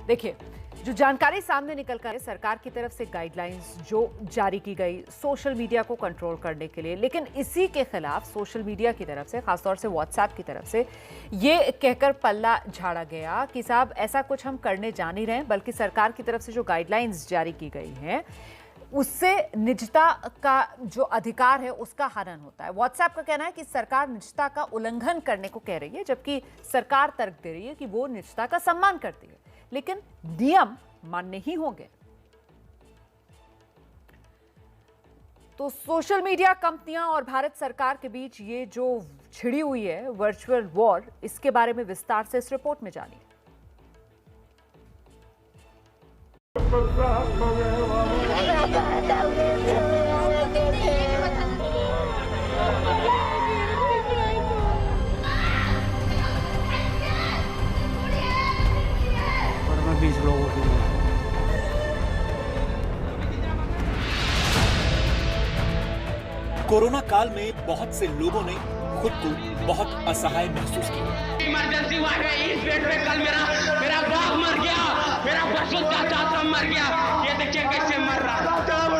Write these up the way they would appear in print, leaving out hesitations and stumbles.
देखिए, जो जानकारी सामने निकल कर है, सरकार की तरफ से गाइडलाइंस जो जारी की गई सोशल मीडिया को कंट्रोल करने के लिए, लेकिन इसी के खिलाफ सोशल मीडिया की तरफ से, खासतौर से व्हाट्सएप की तरफ से ये कहकर पल्ला झाड़ा गया कि साहब ऐसा कुछ हम करने जा नहीं रहे, बल्कि सरकार की तरफ से जो गाइडलाइंस जारी की गई हैं उससे निजता का जो अधिकार है उसका हनन होता है। व्हाट्सएप का कहना है कि सरकार निजता का उल्लंघन करने को कह रही है, जबकि सरकार तर्क दे रही है कि वो निजता का सम्मान करती है, लेकिन नियम मानने ही होंगे। तो सोशल मीडिया कंपनियां और भारत सरकार के बीच ये जो छिड़ी हुई है वर्चुअल वॉर, इसके बारे में विस्तार से इस रिपोर्ट में जानिए। और मैं 20 लोगों की कोरोना काल में बहुत से लोगों ने खुद को बहुत असहाय महसूस किया। इमरजेंसी वार्ड में इस बेड में कल मेरा बाप मर गया, मेरा परसों चाचा मर गया। ये देखिए कैसे मर रहा है, तड़प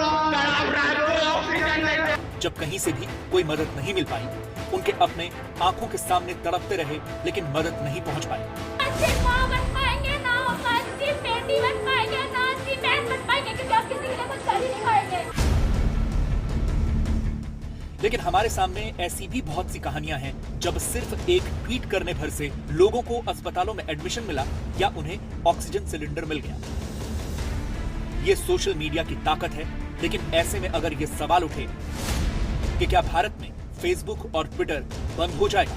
रहा है, कोई ऑक्सीजन नहीं। जब कहीं से भी कोई मदद नहीं मिल पाई, उनके अपने आंखों के सामने तड़पते रहे, लेकिन मदद नहीं पहुंच पाई। मां बन पाएंगे ना, अच्छी बेटी बन पाएंगे ना, अच्छी बहन बन पाएंगे, क्योंकि आप किसी के लिए कुछ कर ही नहीं पाएंगे। लेकिन हमारे सामने ऐसी भी बहुत सी कहानियां हैं जब सिर्फ एक ट्वीट करने भर से लोगों को अस्पतालों में एडमिशन मिला या उन्हें ऑक्सीजन सिलेंडर मिल गया। ये सोशल मीडिया की ताकत है, लेकिन ऐसे में अगर ये सवाल उठे कि क्या भारत में फेसबुक और ट्विटर बंद हो जाएगा,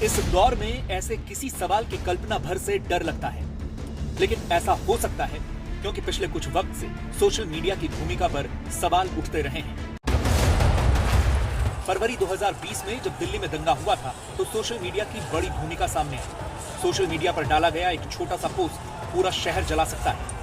इस दौर में ऐसे किसी सवाल की कल्पना भर से डर लगता है। लेकिन ऐसा हो सकता है क्योंकि पिछले कुछ वक्त से सोशल मीडिया की भूमिका पर सवाल उठते रहे हैं। फरवरी 2020 में जब दिल्ली में दंगा हुआ था, तो सोशल मीडिया की बड़ी भूमिका सामने आई। सोशल मीडिया पर डाला गया एक छोटा सा पोस्ट पूरा शहर जला सकता है।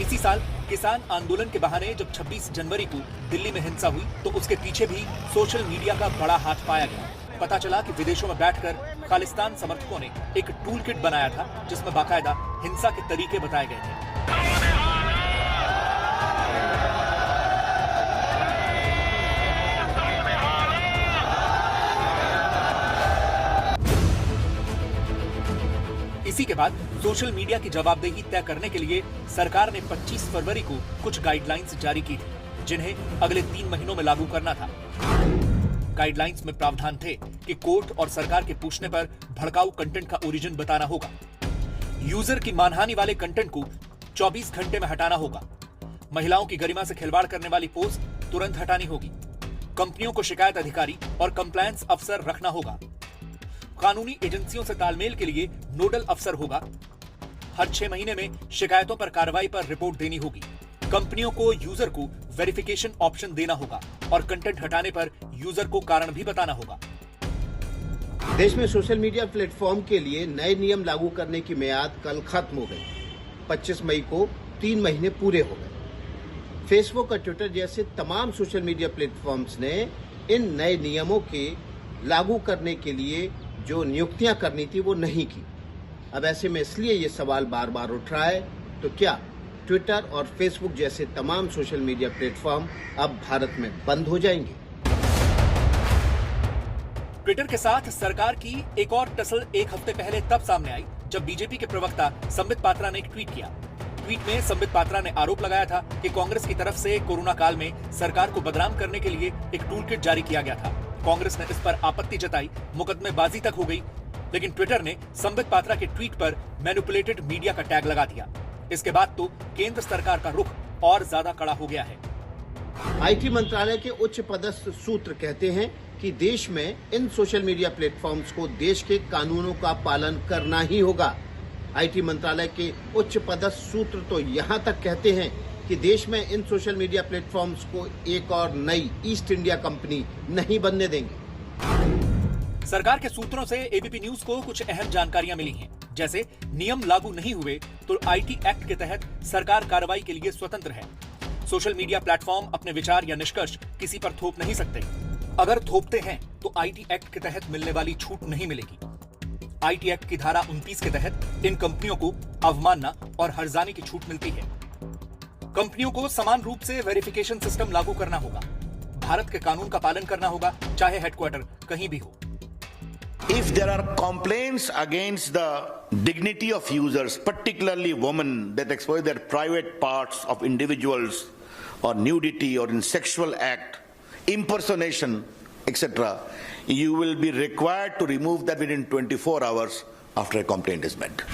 इसी साल किसान आंदोलन के बहाने जब 26 जनवरी को दिल्ली में हिंसा हुई, तो उसके पीछे भी सोशल मीडिया का बड़ा हाथ पाया गया। पता चला कि विदेशों में बैठकर खालिस्तान समर्थकों ने एक टूल किट बनाया था, जिसमें बाकायदा हिंसा के तरीके बताए गए थे। इसी के बाद सोशल मीडिया की जवाबदेही तय करने के लिए सरकार ने 25 फरवरी को कुछ गाइडलाइंस जारी की थी, जिन्हें अगले 3 महीनों में लागू करना था। गाइडलाइंस में प्रावधान थे कि कोर्ट और सरकार के पूछने पर भड़काऊ कंटेंट का ओरिजिन बताना होगा। यूजर की मानहानि वाले कंटेंट को 24 घंटे में हटाना होगा। महिलाओं की गरिमा से खिलवाड़ करने वाली पोस्ट तुरंत हटानी होगी। कंपनियों को शिकायत अधिकारी और कंप्लायंस अफसर रखना होगा। कानूनी एजेंसियों से तालमेल के लिए नोडल अफसर होगा। हर 6 महीने में शिकायतों पर कार्रवाई पर रिपोर्ट देनी होगी। कंपनियों को यूजर को वेरिफिकेशन ऑप्शन देना होगा और कंटेंट हटाने पर यूजर को कारण भी बताना होगा। देश में सोशल मीडिया प्लेटफॉर्म के लिए नए नियम लागू करने की मियाद कल खत्म हो गई। 25 मई को 3 महीने पूरे हो गए। फेसबुक और ट्विटर जैसे तमाम सोशल मीडिया प्लेटफॉर्म्स ने इन नए नियमों के लागू करने के लिए जो नियुक्तियां करनी थी वो नहीं की। अब ऐसे में इसलिए ये सवाल बार बार उठ रहा है, तो क्या ट्विटर और फेसबुक जैसे तमाम सोशल मीडिया प्लेटफॉर्म अब भारत में बंद हो जाएंगे? ट्विटर के साथ सरकार की एक और टसल एक हफ्ते पहले तब सामने आई जब बीजेपी के प्रवक्ता संबित पात्रा ने एक ट्वीट किया। ट्वीट में संबित पात्रा ने आरोप लगाया था कि कांग्रेस की तरफ से कोरोना काल में सरकार को बदनाम करने के लिए एक टूल किट जारी किया गया था। कांग्रेस ने इस पर आपत्ति जताई, मुकदमेबाजी तक हो गई, लेकिन ट्विटर ने संबित पात्रा के ट्वीट पर मैनिपुलेटेड मीडिया का टैग लगा दिया। इसके बाद तो केंद्र सरकार का रुख और ज्यादा कड़ा हो गया है। आईटी मंत्रालय के उच्च पदस्थ सूत्र कहते हैं कि देश में इन सोशल मीडिया प्लेटफॉर्म्स को देश के कानूनों का पालन करना ही होगा। आईटी मंत्रालय के उच्च पदस्थ सूत्र तो यहां तक कहते हैं कि देश में इन सोशल मीडिया प्लेटफॉर्म्स को एक और नई ईस्ट इंडिया कंपनी नहीं बनने देंगे। सरकार के सूत्रों से एबीपी न्यूज को कुछ अहम जानकारियां मिली हैं, जैसे नियम लागू नहीं हुए तो आईटी एक्ट के तहत सरकार कार्रवाई के लिए स्वतंत्र है। सोशल मीडिया प्लेटफॉर्म अपने विचार या निष्कर्ष किसी पर थोप नहीं सकते। अगर थोपते हैं तो आईटी एक्ट के तहत मिलने वाली छूट नहीं मिलेगी। आईटी एक्ट की धारा 29 के तहत इन कंपनियों को अवमानना और हर्जाने की छूट मिलती है। कंपनियों को समान रूप से वेरिफिकेशन सिस्टम लागू करना होगा। भारत के कानून का पालन करना होगा, चाहे हेडक्वार्टर कहीं भी हो। If there are complaints against the dignity of users, particularly women, that expose their private parts of individuals or nudity or in sexual act, impersonation, etc., you will be required to remove that within 24 hours after a complaint is made.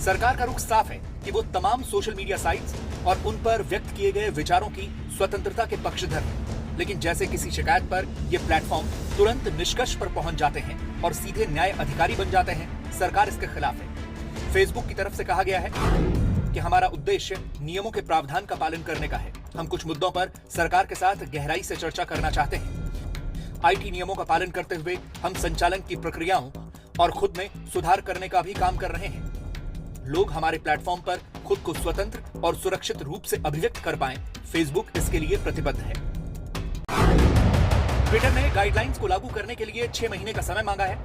सरकार का रुख साफ है कि वो तमाम social media sites और उन पर व्यक्त किए गए विचारों की स्वतंत्रता के पक्षधर है। लेकिन जैसे किसी शिकायत पर ये प्लेटफॉर्म तुरंत निष्कर्ष पर पहुंच जाते हैं और सीधे न्याय अधिकारी बन जाते हैं, सरकार इसके खिलाफ है। फेसबुक की तरफ से कहा गया है कि हमारा उद्देश्य नियमों के प्रावधान का पालन करने का है। हम कुछ मुद्दों पर सरकार के साथ गहराई से चर्चा करना चाहते हैं। आईटी नियमों का पालन करते हुए हम संचालन की प्रक्रियाओं और खुद में सुधार करने का भी काम कर रहे हैं। लोग हमारे प्लेटफॉर्म पर खुद को स्वतंत्र और सुरक्षित रूप से अभिव्यक्त कर पाएं, फेसबुक इसके लिए प्रतिबद्ध है। ट्विटर ने गाइडलाइंस को लागू करने के लिए 6 महीने का समय मांगा है,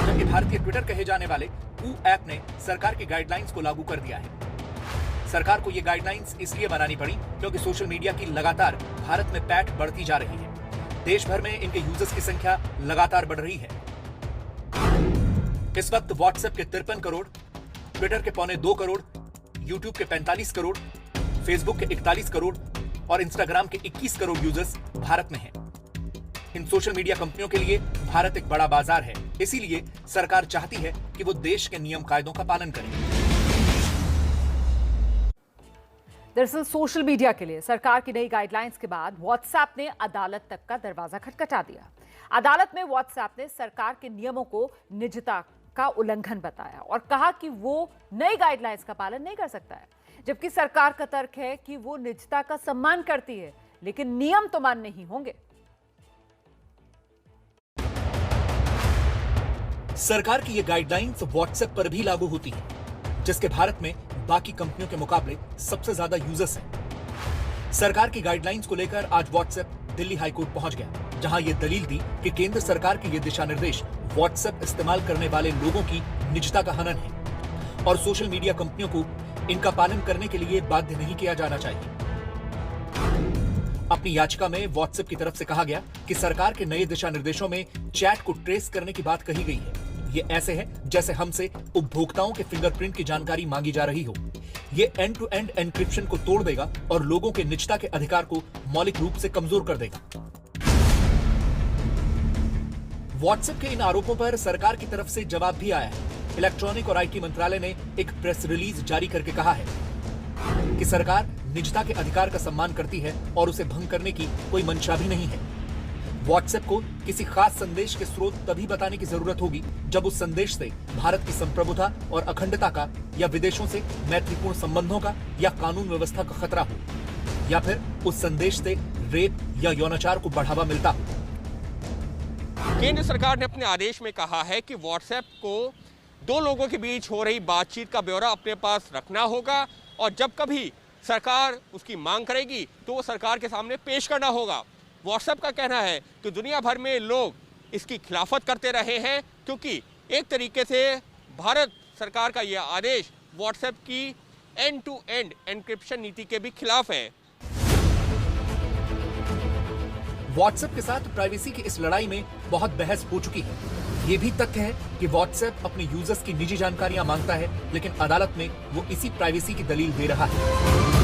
जबकि भारतीय ट्विटर कहे जाने वाले कू ऐप ने सरकार की गाइडलाइंस को लागू कर दिया है। सरकार को ये गाइडलाइंस इसलिए बनानी पड़ी क्योंकि सोशल मीडिया की लगातार भारत में पैठ बढ़ती जा रही है। देश भर में इनके यूजर्स की संख्या लगातार बढ़ रही है। इस वक्त व्हाट्सएप के 53 करोड़, ट्विटर के 2.25 करोड़, यूट्यूब के 45 करोड़, फेसबुक के 41 करोड़ और इंस्टाग्राम के 21 करोड़ यूजर्स भारत में हैं। इन सोशल मीडिया कंपनियों के लिए भारत एक बड़ा बाजार है, इसीलिए सरकार चाहती है कि वो देश के नियम कायदों का पालन करें। दरअसल सोशल मीडिया के लिए सरकार की नई गाइडलाइंस के बाद व्हाट्सएप ने अदालत तक का दरवाजा खटखटा दिया। अदालत में व्हाट्सएप ने सरकार के नियमों को निजता का उल्लंघन बताया और कहा कि वो नई गाइडलाइंस का पालन नहीं कर सकता है, जबकि सरकार का तर्क है कि वो निजता का सम्मान करती है, लेकिन नियम तो मान्य नहीं होंगे। सरकार की ये गाइडलाइंस व्हाट्सएप पर भी लागू होती है, जिसके भारत में बाकी कंपनियों के मुकाबले सबसे ज्यादा यूजर्स हैं। सरकार की गाइडलाइंस को लेकर आज व्हाट्सएप दिल्ली हाईकोर्ट पहुंच गया, जहां ये दलील दी कि केंद्र सरकार के ये दिशा निर्देश व्हाट्सएप इस्तेमाल करने वाले लोगों की निजता का हनन है और सोशल मीडिया कंपनियों को इनका पालन करने के लिए बाध्य नहीं किया जाना चाहिए। अपनी याचिका में व्हाट्सएप की तरफ से कहा गया कि सरकार के नए दिशा निर्देशों में चैट को ट्रेस करने की बात कही गई है। ये ऐसे है जैसे हमसे उपभोक्ताओं के फिंगरप्रिंट की जानकारी मांगी जा रही हो। ये एंड टू एंड एन्क्रिप्शन को तोड़ देगा और लोगों के निजता के अधिकार को मौलिक रूप से कमजोर कर देगा। व्हाट्सएप के इन आरोपों पर सरकार की तरफ से जवाब भी आया है। इलेक्ट्रॉनिक और आईटी मंत्रालय ने एक प्रेस रिलीज जारी करके कहा है कि सरकार निजता के अधिकार का सम्मान करती है और उसे भंग करने की कोई मंशा भी नहीं है। व्हाट्सएप को किसी खास संदेश के स्रोत तभी बताने की जरूरत होगी जब उस संदेश से भारत की संप्रभुता और अखंडता का या विदेशों से मैत्रीपूर्ण संबंधों का या कानून व्यवस्था का खतरा हो, या फिर उस संदेश से रेप या यौनाचार को बढ़ावा मिलता हो। केंद्र सरकार ने अपने आदेश में कहा है कि व्हाट्सएप को दो लोगों के बीच हो रही बातचीत का ब्यौरा अपने पास रखना होगा और जब कभी सरकार उसकी मांग करेगी तो वो सरकार के सामने पेश करना होगा। व्हाट्सएप का कहना है कि दुनिया भर में लोग इसकी खिलाफत करते रहे हैं क्योंकि एक तरीके से भारत सरकार का यह आदेश व्हाट्सएप की एंड टू एंड एन्क्रिप्शन नीति के भी खिलाफ है। व्हाट्सएप के साथ प्राइवेसी की इस लड़ाई में बहुत बहस हो चुकी है। ये भी तथ्य है कि व्हाट्सएप अपने यूजर्स की निजी जानकारियां मांगता है, लेकिन अदालत में वो इसी प्राइवेसी की दलील दे रहा है।